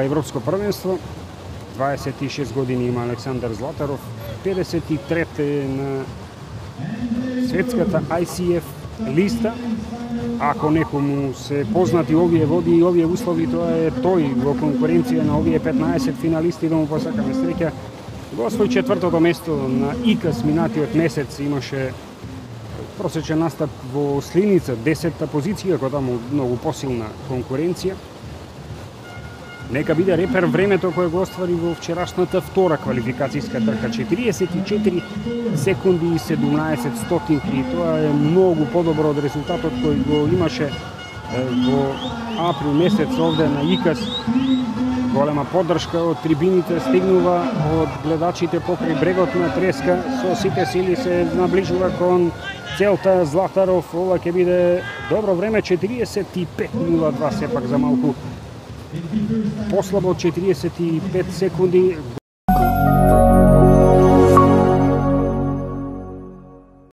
ова европско првенство. 26 години има Александар Златаров, 53 на светската ICF листа. Ако некому се познати овие води и овие услови, тоа е тој во конкуренција на овие 15 финалисти, да му посакаме среќа. Го освои четвртото место на ИКАС минатиот месец, имаше просечен настап во Слиница, 10-та позиција, која таму многу посилна конкуренција. Нека биде репер времето кое го оствари во вчерашната втора квалификацијска трка, 44 секунди и 17 стотинки. Тоа е многу подобро од резултатот кој го имаше во април месец овде на ИКАС. Голема поддршка од трибините стигнува од гледачите покрај брегот на Треска. Со сите сили се наближува кон целта Златаров. Ова ќе биде добро време, 45:02, сепак за малку послабо од 45 секунди.